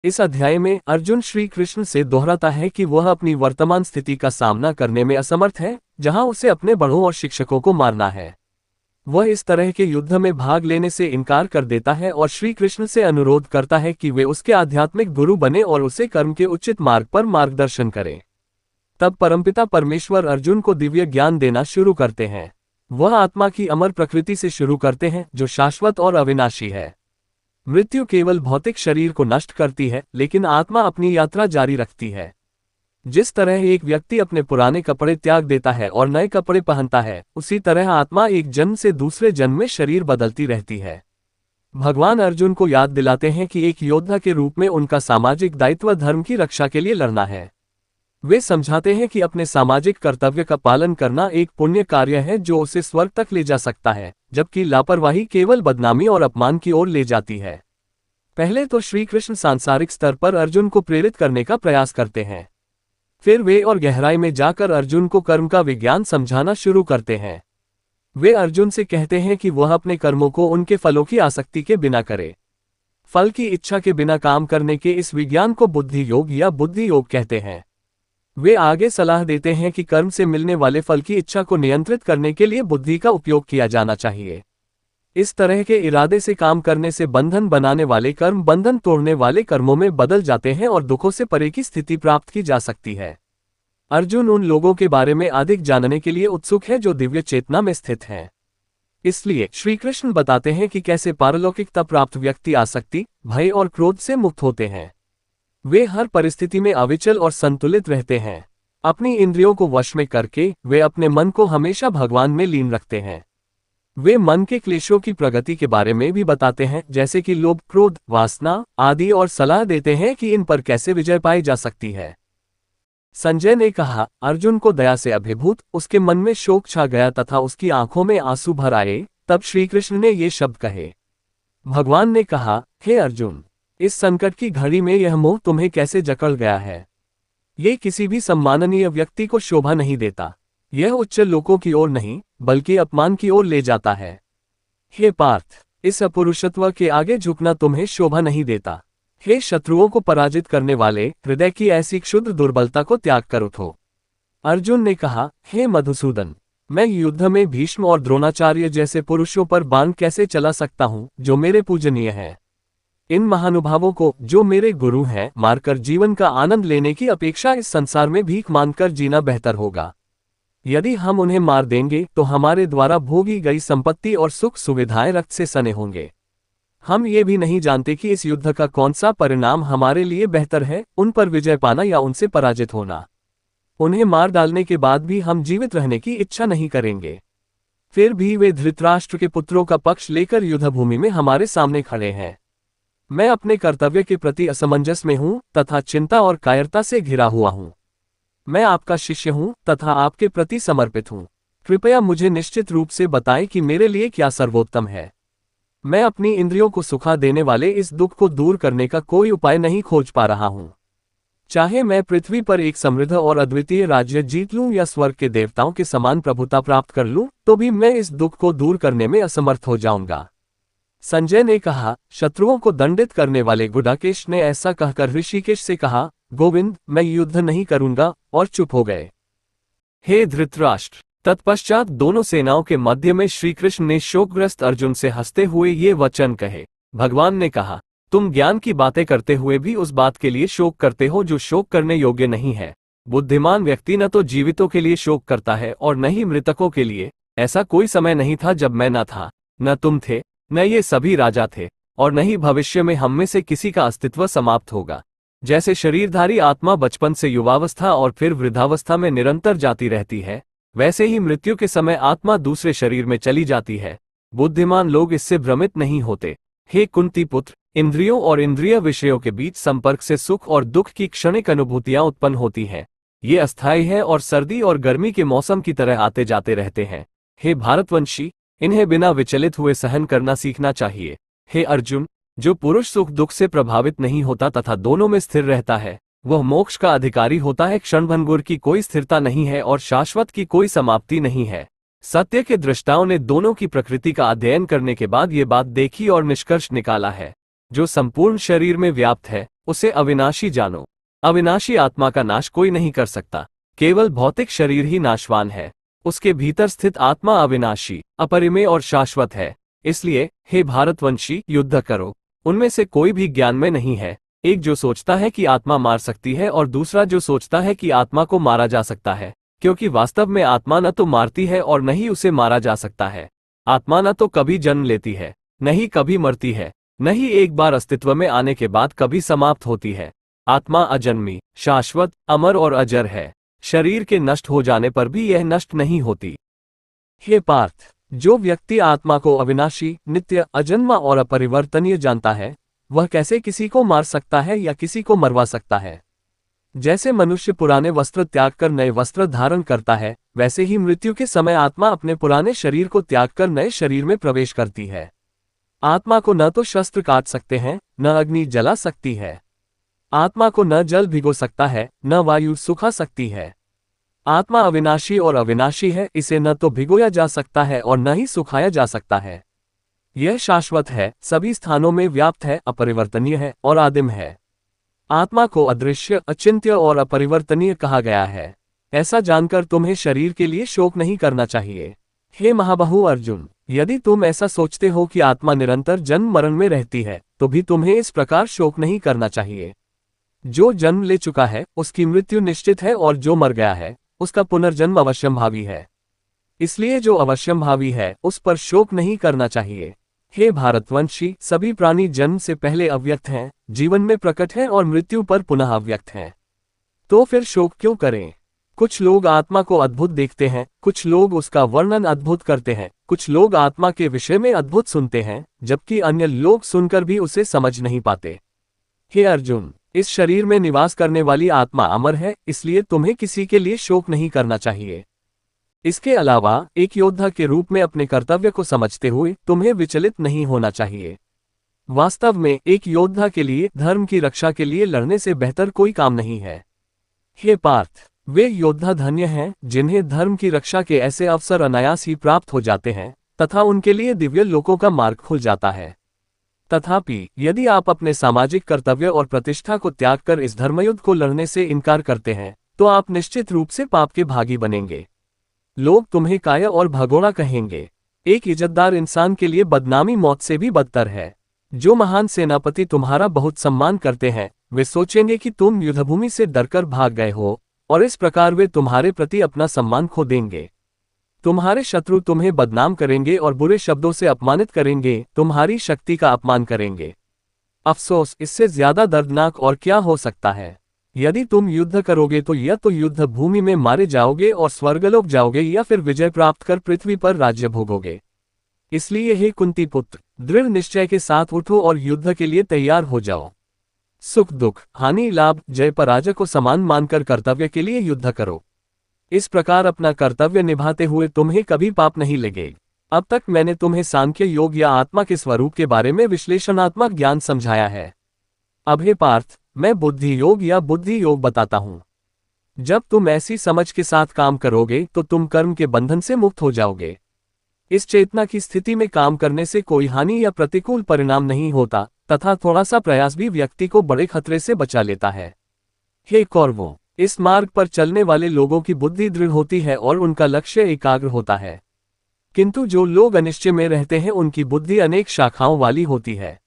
इस अध्याय में अर्जुन श्री कृष्ण से दोहराता है कि वह अपनी वर्तमान स्थिति का सामना करने में असमर्थ है, जहां उसे अपने बड़ों और शिक्षकों को मारना है। वह इस तरह के युद्ध में भाग लेने से इनकार कर देता है और श्री कृष्ण से अनुरोध करता है कि वे उसके आध्यात्मिक गुरु बने और उसे कर्म के उचित मार्ग पर मार्गदर्शन करें। तब परमपिता परमेश्वर अर्जुन को दिव्य ज्ञान देना शुरू करते हैं। वह आत्मा की अमर प्रकृति से शुरू करते हैं, जो शाश्वत और अविनाशी है। मृत्यु केवल भौतिक शरीर को नष्ट करती है, लेकिन आत्मा अपनी यात्रा जारी रखती है। जिस तरह एक व्यक्ति अपने पुराने कपड़े त्याग देता है और नए कपड़े पहनता है, उसी तरह आत्मा एक जन्म से दूसरे जन्म में शरीर बदलती रहती है। भगवान अर्जुन को याद दिलाते हैं कि एक योद्धा के रूप में उनका सामाजिक दायित्व धर्म की रक्षा के लिए लड़ना है। वे समझाते हैं कि अपने सामाजिक कर्तव्य का पालन करना एक पुण्य कार्य है जो उसे स्वर्ग तक ले जा सकता है, जबकि लापरवाही केवल बदनामी और अपमान की ओर ले जाती है। पहले तो श्री कृष्ण सांसारिक स्तर पर अर्जुन को प्रेरित करने का प्रयास करते हैं। फिर वे और गहराई में जाकर अर्जुन को कर्म का विज्ञान समझाना शुरू करते हैं। वे अर्जुन से कहते हैं कि वह अपने कर्मों को उनके फलों की आसक्ति के बिना करे। फल की इच्छा के बिना काम करने के इस विज्ञान को बुद्धि योग या बुद्धि योग कहते हैं। वे आगे सलाह देते हैं कि कर्म से मिलने वाले फल की इच्छा को नियंत्रित करने के लिए बुद्धि का उपयोग किया जाना चाहिए। इस तरह के इरादे से काम करने से बंधन बनाने वाले कर्म बंधन तोड़ने वाले कर्मों में बदल जाते हैं और दुखों से परे की स्थिति प्राप्त की जा सकती है। अर्जुन उन लोगों के बारे में अधिक जानने के लिए उत्सुक है जो दिव्य चेतना में स्थित हैं। इसलिए श्री कृष्ण बताते हैं कि कैसे पारलौकिकता प्राप्त व्यक्ति आसक्ति, भय और क्रोध से मुक्त होते हैं। वे हर परिस्थिति में अविचल और संतुलित रहते हैं। अपनी इंद्रियों को वश में करके वे अपने मन को हमेशा भगवान में लीन रखते हैं। वे मन के क्लेशों की प्रगति के बारे में भी बताते हैं, जैसे कि लोभ, क्रोध, वासना आदि, और सलाह देते हैं कि इन पर कैसे विजय पाई जा सकती है। संजय ने कहा, अर्जुन को दया से अभिभूत उसके मन में शोक छा गया तथा उसकी आंखों में आंसू भर आए। तब श्री कृष्ण ने ये शब्द कहे। भगवान ने कहा, हे अर्जुन, इस संकट की घड़ी में यह मोह तुम्हें कैसे जकड़ गया है? ये किसी भी सम्माननीय व्यक्ति को शोभा नहीं देता। यह उच्च लोकों की ओर नहीं, बल्कि अपमान की ओर ले जाता है। हे पार्थ, इस अपरुषत्व के आगे झुकना तुम्हें शोभा नहीं देता। हे शत्रुओं को पराजित करने वाले, हृदय की ऐसी क्षुद्र दुर्बलता को त्याग कर उठो। अर्जुन ने कहा, हे मधुसूदन, मैं युद्ध में भीष्म और द्रोणाचार्य जैसे पुरुषों पर बाण कैसे चला सकता हूँ, जो मेरे पूजनीय हैं। इन महानुभावों को, जो मेरे गुरु हैं, मारकर जीवन का आनंद लेने की अपेक्षा इस संसार में भीख मांगकर जीना बेहतर होगा। यदि हम उन्हें मार देंगे तो हमारे द्वारा भोगी गई संपत्ति और सुख सुविधाएं रक्त से सने होंगे। हम ये भी नहीं जानते कि इस युद्ध का कौन सा परिणाम हमारे लिए बेहतर है, उन पर विजय पाना या उनसे पराजित होना। उन्हें मार डालने के बाद भी हम जीवित रहने की इच्छा नहीं करेंगे। फिर भी वे धृतराष्ट्र के पुत्रों का पक्ष लेकर युद्धभूमि में हमारे सामने खड़े हैं। मैं अपने कर्तव्य के प्रति असमंजस में हूं तथा चिंता और कायरता से घिरा हुआ हूं। मैं आपका शिष्य हूं तथा आपके प्रति समर्पित हूं। कृपया मुझे निश्चित रूप से बताएं कि मेरे लिए क्या सर्वोत्तम है। मैं अपनी इंद्रियों को सुखा देने वाले इस दुख को दूर करने का कोई उपाय नहीं खोज पा रहा हूं। चाहे मैं पृथ्वी पर एक समृद्ध और अद्वितीय राज्य जीत लूं या स्वर्ग के देवताओं के समान प्रभुता प्राप्त कर लूं, तो भी मैं इस दुख को दूर करने में असमर्थ हो जाऊंगा। संजय ने कहा, शत्रुओं को दंडित करने वाले गुडाकेश ने ऐसा कहकर ऋषिकेश से कहा, गोविंद, मैं युद्ध नहीं करूंगा, और चुप हो गए। हे धृतराष्ट्र, तत्पश्चात दोनों सेनाओं के मध्य में श्री कृष्ण ने शोकग्रस्त अर्जुन से हंसते हुए ये वचन कहे। भगवान ने कहा, तुम ज्ञान की बातें करते हुए भी उस बात के लिए शोक करते हो जो शोक करने योग्य नहीं है। बुद्धिमान व्यक्ति न तो जीवितों के लिए शोक करता है और न ही मृतकों के लिए। ऐसा कोई समय नहीं था जब मैं न था, न तुम थे, न ये सभी राजा थे, और न ही भविष्य में हम में से किसी का अस्तित्व समाप्त होगा। जैसे शरीरधारी आत्मा बचपन से युवावस्था और फिर वृद्धावस्था में निरंतर जाती रहती है, वैसे ही मृत्यु के समय आत्मा दूसरे शरीर में चली जाती है। बुद्धिमान लोग इससे भ्रमित नहीं होते। हे कुंती पुत्र, इंद्रियों और इंद्रिय विषयों के बीच संपर्क से सुख और दुख की क्षणिक अनुभूतियां उत्पन्न होती हैं। ये अस्थायी है और सर्दी और गर्मी के मौसम की तरह आते जाते रहते हैं। हे भारतवंशी, इन्हें बिना विचलित हुए सहन करना सीखना चाहिए। हे अर्जुन, जो पुरुष सुख दुख से प्रभावित नहीं होता तथा दोनों में स्थिर रहता है, वह मोक्ष का अधिकारी होता है। क्षणभंगुर की कोई स्थिरता नहीं है और शाश्वत की कोई समाप्ति नहीं है। सत्य के दृष्टाओं ने दोनों की प्रकृति का अध्ययन करने के बाद ये बात देखी और निष्कर्ष निकाला है। जो संपूर्ण शरीर में व्याप्त है, उसे अविनाशी जानो। अविनाशी आत्मा का नाश कोई नहीं कर सकता, केवल भौतिक शरीर ही नाशवान है। उसके भीतर स्थित आत्मा अविनाशी, अपरिमेय और शाश्वत है। इसलिए हे भारतवंशी, युद्ध करो। उनमें से कोई भी ज्ञान में नहीं है, एक जो सोचता है कि आत्मा मार सकती है और दूसरा जो सोचता है कि आत्मा को मारा जा सकता है, क्योंकि वास्तव में आत्मा न तो मारती है और न ही उसे मारा जा सकता है। आत्मा न तो कभी जन्म लेती है, न ही कभी मरती है, न ही एक बार अस्तित्व में आने के बाद कभी समाप्त होती है। आत्मा अजन्मी, शाश्वत, अमर और अजर है। शरीर के नष्ट हो जाने पर भी यह नष्ट नहीं होती। हे पार्थ, जो व्यक्ति आत्मा को अविनाशी, नित्य, अजन्मा और अपरिवर्तनीय जानता है, वह कैसे किसी को मार सकता है या किसी को मरवा सकता है? जैसे मनुष्य पुराने वस्त्र त्याग कर नए वस्त्र धारण करता है, वैसे ही मृत्यु के समय आत्मा अपने पुराने शरीर को त्याग कर नए शरीर में प्रवेश करती है। आत्मा को न तो शस्त्र काट सकते हैं, न अग्नि जला सकती है। आत्मा को न जल भिगो सकता है, न वायु सुखा सकती है। आत्मा अविनाशी और अविनाशी है, इसे न तो भिगोया जा सकता है और न ही सुखाया जा सकता है। यह शाश्वत है, सभी स्थानों में व्याप्त है, अपरिवर्तनीय है और आदिम है। आत्मा को अदृश्य, अचिंत्य और अपरिवर्तनीय कहा गया है। ऐसा जानकर तुम्हें शरीर के लिए शोक नहीं करना चाहिए। हे महाबाहु अर्जुन, यदि तुम ऐसा सोचते हो कि आत्मा निरंतर जन्म मरण में रहती है, तो भी तुम्हें इस प्रकार शोक नहीं करना चाहिए। जो जन्म ले चुका है उसकी मृत्यु निश्चित है और जो मर गया है उसका पुनर्जन्म अवश्यंभावी है। इसलिए जो अवश्यंभावी है उस पर शोक नहीं करना चाहिए। हे भारतवंशी, सभी प्राणी जन्म से पहले अव्यक्त हैं, जीवन में प्रकट हैं और मृत्यु पर पुनः अव्यक्त हैं। तो फिर शोक क्यों करें? कुछ लोग आत्मा को अद्भुत देखते हैं, कुछ लोग उसका वर्णन अद्भुत करते हैं, कुछ लोग आत्मा के विषय में अद्भुत सुनते हैं, जबकि अन्य लोग सुनकर भी उसे समझ नहीं पाते। हे अर्जुन, इस शरीर में निवास करने वाली आत्मा अमर है, इसलिए तुम्हें किसी के लिए शोक नहीं करना चाहिए। इसके अलावा एक योद्धा के रूप में अपने कर्तव्य को समझते हुए तुम्हें विचलित नहीं होना चाहिए। वास्तव में एक योद्धा के लिए धर्म की रक्षा के लिए लड़ने से बेहतर कोई काम नहीं है। हे पार्थ, वे योद्धा धन्य हैं जिन्हें धर्म की रक्षा के ऐसे अवसर अनायास ही प्राप्त हो जाते हैं तथा उनके लिए दिव्य लोकों का मार्ग खुल जाता है। तथापि यदि आप अपने सामाजिक कर्तव्य और प्रतिष्ठा को त्याग कर इस धर्मयुद्ध को लड़ने से इनकार करते हैं, तो आप निश्चित रूप से पाप के भागी बनेंगे। लोग तुम्हें काया और भगोड़ा कहेंगे। एक इज्जतदार इंसान के लिए बदनामी मौत से भी बदतर है। जो महान सेनापति तुम्हारा बहुत सम्मान करते हैं, वे सोचेंगे कि तुम युद्धभूमि से डरकर भाग गए हो, और इस प्रकार वे तुम्हारे प्रति अपना सम्मान खो देंगे। तुम्हारे शत्रु तुम्हें बदनाम करेंगे और बुरे शब्दों से अपमानित करेंगे, तुम्हारी शक्ति का अपमान करेंगे। अफसोस, इससे ज्यादा दर्दनाक और क्या हो सकता है? यदि तुम युद्ध करोगे तो या तो युद्ध भूमि में मारे जाओगे और स्वर्गलोक जाओगे, या फिर विजय प्राप्त कर पृथ्वी पर राज्य भोगोगे। इसलिए हे कुंती पुत्र, दृढ़ निश्चय के साथ उठो और युद्ध के लिए तैयार हो जाओ। सुख दुख, हानि लाभ, जय पराजय को समान मानकर कर्तव्य के लिए युद्ध करो। इस प्रकार अपना कर्तव्य निभाते हुए तुम्हें कभी पाप नहीं लगेगा। अब तक मैंने तुम्हें सांख्य योग या आत्मा के स्वरूप के बारे में विश्लेषणात्मक ज्ञान समझाया है। अब हे पार्थ, मैं बुद्धि योग या बुद्धि योग बताता हूं। जब तुम ऐसी समझ के साथ काम करोगे तो तुम कर्म के बंधन से मुक्त हो जाओगे। इस चेतना की स्थिति में काम करने से कोई हानि या प्रतिकूल परिणाम नहीं होता, तथा थोड़ा सा प्रयास भी व्यक्ति को बड़े खतरे से बचा लेता है। हे कौरवों, इस मार्ग पर चलने वाले लोगों की बुद्धि दृढ़ होती है और उनका लक्ष्य एकाग्र होता है, किंतु जो लोग अनिश्चय में रहते हैं उनकी बुद्धि अनेक शाखाओं वाली होती है।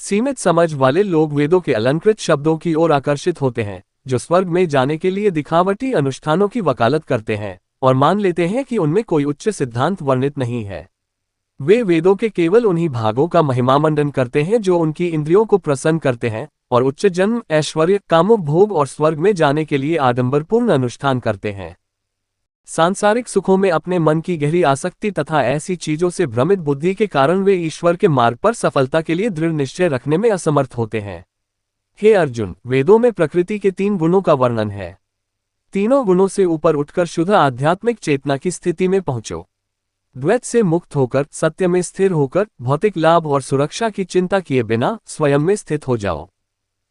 सीमित समझ वाले लोग वेदों के अलंकृत शब्दों की ओर आकर्षित होते हैं, जो स्वर्ग में जाने के लिए दिखावटी अनुष्ठानों की वकालत करते हैं और मान लेते हैं कि उनमें कोई उच्च सिद्धांत वर्णित नहीं है। वे वेदों के केवल उन्हीं भागों का महिमामंडन करते हैं जो उनकी इंद्रियों को प्रसन्न करते हैं, और उच्च जन्म, ऐश्वर्य, कामोपभोग और स्वर्ग में जाने के लिए आडंबरपूर्ण अनुष्ठान करते हैं। सांसारिक सुखों में अपने मन की गहरी आसक्ति तथा ऐसी चीजों से भ्रमित बुद्धि के कारण वे ईश्वर के मार्ग पर सफलता के लिए दृढ़ निश्चय रखने में असमर्थ होते हैं। हे अर्जुन, वेदों में प्रकृति के 3 गुणों का वर्णन है। तीनों गुणों से ऊपर उठकर शुद्ध आध्यात्मिक चेतना की स्थिति में पहुंचो। द्वैत से मुक्त होकर, सत्य में स्थिर होकर, भौतिक लाभ और सुरक्षा की चिंता किए बिना स्वयं में स्थित हो जाओ।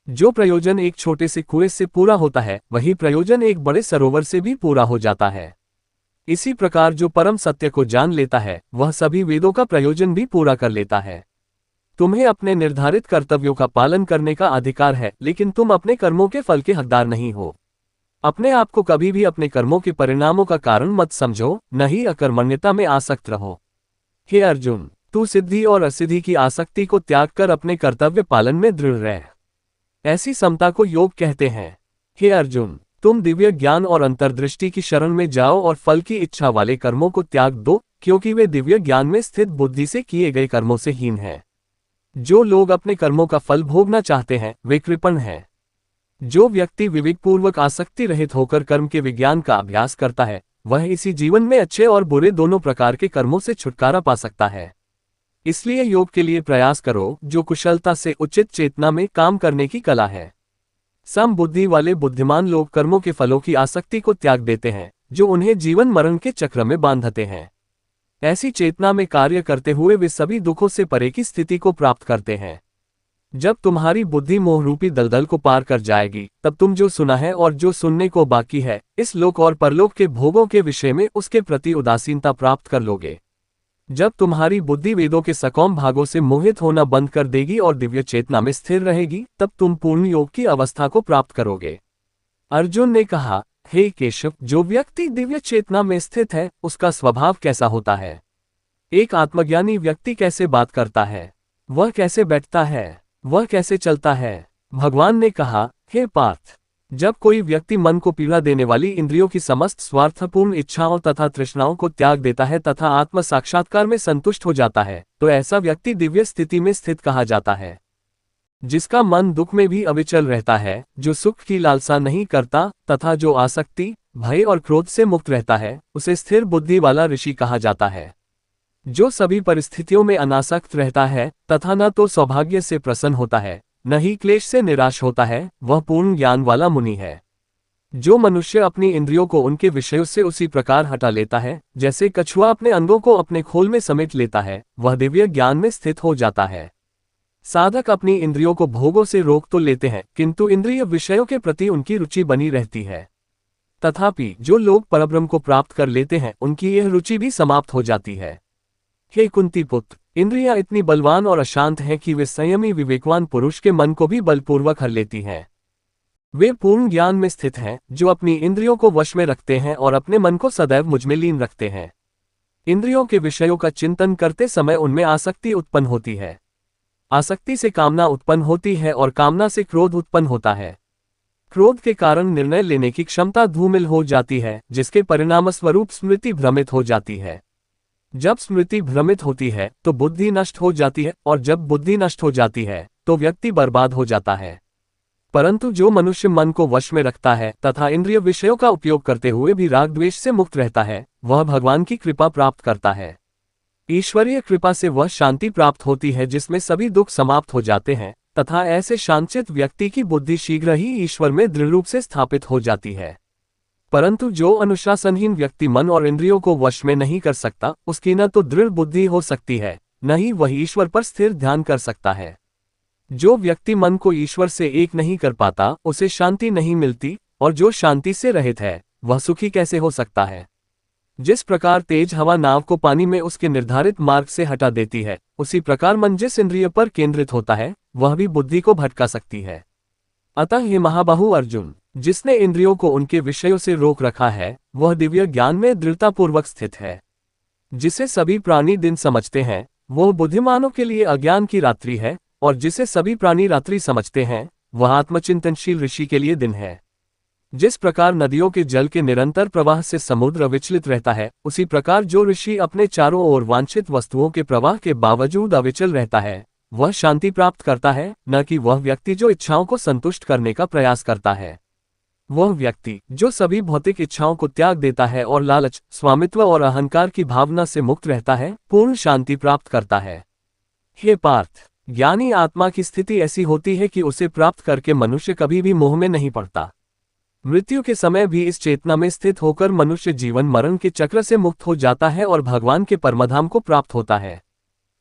जो प्रयोजन एक छोटे से कुएं से पूरा होता है, वही प्रयोजन एक बड़े सरोवर से भी पूरा हो जाता है। इसी प्रकार जो परम सत्य को जान लेता है, वह सभी वेदों का प्रयोजन भी पूरा कर लेता है। तुम्हें अपने निर्धारित कर्तव्यों का पालन करने का अधिकार है, लेकिन तुम अपने कर्मों के फल के हकदार नहीं हो। अपने आप को कभी भी अपने कर्मों के परिणामों का कारण मत समझो, न ही अकर्मण्यता में आसक्त रहो। हे अर्जुन, तू सिद्धि और असिद्धि की आसक्ति को त्याग कर अपने कर्तव्य पालन में दृढ़ रह। ऐसी समता को योग कहते हैं। हे अर्जुन, तुम दिव्य ज्ञान और अंतर्दृष्टि की शरण में जाओ और फल की इच्छा वाले कर्मों को त्याग दो, क्योंकि वे दिव्य ज्ञान में स्थित बुद्धि से किए गए कर्मों से हीन हैं। जो लोग अपने कर्मों का फल भोगना चाहते हैं वे कृपण हैं। जो व्यक्ति विवेकपूर्वक आसक्ति रहित होकर कर्म के विज्ञान का अभ्यास करता है, वह इसी जीवन में अच्छे और बुरे दोनों प्रकार के कर्मों से छुटकारा पा सकता है। इसलिए योग के लिए प्रयास करो, जो कुशलता से उचित चेतना में काम करने की कला है। समबुद्धि वाले बुद्धिमान लोग कर्मों के फलों की आसक्ति को त्याग देते हैं, जो उन्हें जीवन मरण के चक्र में बांधते हैं। ऐसी चेतना में कार्य करते हुए वे सभी दुखों से परे की स्थिति को प्राप्त करते हैं। जब तुम्हारी बुद्धि मोहरूपी दलदल को पार कर जाएगी, तब तुम जो सुना है और जो सुनने को बाकी है, इस लोक और परलोक के भोगों के विषय में उसके प्रति उदासीनता प्राप्त कर लोगे। जब तुम्हारी बुद्धि वेदों के सकौम भागों से मोहित होना बंद कर देगी और दिव्य चेतना में स्थिर रहेगी, तब तुम पूर्ण योग की अवस्था को प्राप्त करोगे। अर्जुन ने कहा, हे केशव, जो व्यक्ति दिव्य चेतना में स्थित है, उसका स्वभाव कैसा होता है? एक आत्मज्ञानी व्यक्ति कैसे बात करता है? वह कैसे बैठता है? वह कैसे चलता है? भगवान ने कहा, हे पार्थ, जब कोई व्यक्ति मन को पीड़ा देने वाली इंद्रियों की समस्त स्वार्थपूर्ण इच्छाओं तथा तृष्णाओं को त्याग देता है तथा आत्म साक्षात्कार में संतुष्ट हो जाता है, तो ऐसा व्यक्ति दिव्य स्थिति में स्थित कहा जाता है। जिसका मन दुख में भी अविचल रहता है, जो सुख की लालसा नहीं करता तथा जो आसक्ति, भय और क्रोध से मुक्त रहता है, उसे स्थिर बुद्धि वाला ऋषि कहा जाता है। जो सभी परिस्थितियों में अनासक्त रहता है तथा न तो सौभाग्य से प्रसन्न होता है, न ही क्लेश से निराश होता है, वह पूर्ण ज्ञान वाला मुनि है। जो मनुष्य अपनी इंद्रियों को उनके विषयों से उसी प्रकार हटा लेता है, जैसे कछुआ अपने अंगों को अपने खोल में समेट लेता है, वह दिव्य ज्ञान में स्थित हो जाता है। साधक अपनी इंद्रियों को भोगों से रोक तो लेते हैं, किंतु इंद्रिय विषयों के प्रति उनकी रुचि बनी रहती है। तथापि जो लोग परब्रह्म को प्राप्त कर लेते हैं, उनकी यह रुचि भी समाप्त हो जाती है। हे कुंती पुत्र, इंद्रियां इतनी बलवान और अशांत हैं कि वे संयमी विवेकवान पुरुष के मन को भी बलपूर्वक हर लेती हैं। वे पूर्ण ज्ञान में स्थित हैं, जो अपनी इंद्रियों को वश में रखते हैं और अपने मन को सदैव मुझ में लीन रखते हैं। इंद्रियों के विषयों का चिंतन करते समय उनमें आसक्ति उत्पन्न होती है। आसक्ति से कामना उत्पन्न होती है और कामना से क्रोध उत्पन्न होता है। क्रोध के कारण निर्णय लेने की क्षमता धूमिल हो जाती है, जिसके परिणामस्वरूप स्मृति भ्रमित हो जाती है। जब स्मृति भ्रमित होती है तो बुद्धि नष्ट हो जाती है, और जब बुद्धि नष्ट हो जाती है तो व्यक्ति बर्बाद हो जाता है। परंतु जो मनुष्य मन को वश में रखता है तथा इंद्रिय विषयों का उपयोग करते हुए भी राग द्वेष से मुक्त रहता है, वह भगवान की कृपा प्राप्त करता है। ईश्वरीय कृपा से वह शांति प्राप्त होती है जिसमें सभी दुख समाप्त हो जाते हैं, तथा ऐसे शांतचित्त व्यक्ति की बुद्धि शीघ्र ही ईश्वर में दृढ़ रूप से स्थापित हो जाती है। परंतु जो अनुशासनहीन व्यक्ति मन और इंद्रियों को वश में नहीं कर सकता, उसकी न तो दृढ़ बुद्धि हो सकती है, न ही वह ईश्वर पर स्थिर ध्यान कर सकता है। जो व्यक्ति मन को ईश्वर से एक नहीं कर पाता, उसे शांति नहीं मिलती, और जो शांति से रहित है, वह सुखी कैसे हो सकता है? जिस प्रकार तेज हवा नाव को पानी में उसके निर्धारित मार्ग से हटा देती है, उसी प्रकार मन जिस इंद्रिय पर केंद्रित होता है, वह भी बुद्धि को भटका सकती है। अतः हे महाबाहु अर्जुन, जिसने इंद्रियों को उनके विषयों से रोक रखा है, वह दिव्य ज्ञान में दृढ़तापूर्वक स्थित है। जिसे सभी प्राणी दिन समझते हैं, वह बुद्धिमानों के लिए अज्ञान की रात्रि है, और जिसे सभी प्राणी रात्रि समझते हैं, वह आत्मचिंतनशील ऋषि के लिए दिन है। जिस प्रकार नदियों के जल के निरंतर प्रवाह से समुद्र अविचलित रहता है, उसी प्रकार जो ऋषि अपने चारों ओर वांछित वस्तुओं के प्रवाह के बावजूद अविचल रहता है, वह शांति प्राप्त करता है, न कि वह व्यक्ति जो इच्छाओं को संतुष्ट करने का प्रयास करता है। वह व्यक्ति जो सभी भौतिक इच्छाओं को त्याग देता है और लालच, स्वामित्व और अहंकार की भावना से मुक्त रहता है, पूर्ण शांति प्राप्त करता है। हे पार्थ, ज्ञानी आत्मा की स्थिति ऐसी होती है कि उसे प्राप्त करके मनुष्य कभी भी मोह में नहीं पड़ता। मृत्यु के समय भी इस चेतना में स्थित होकर मनुष्य जीवन मरण के चक्र से मुक्त हो जाता है और भगवान के परमधाम को प्राप्त होता है।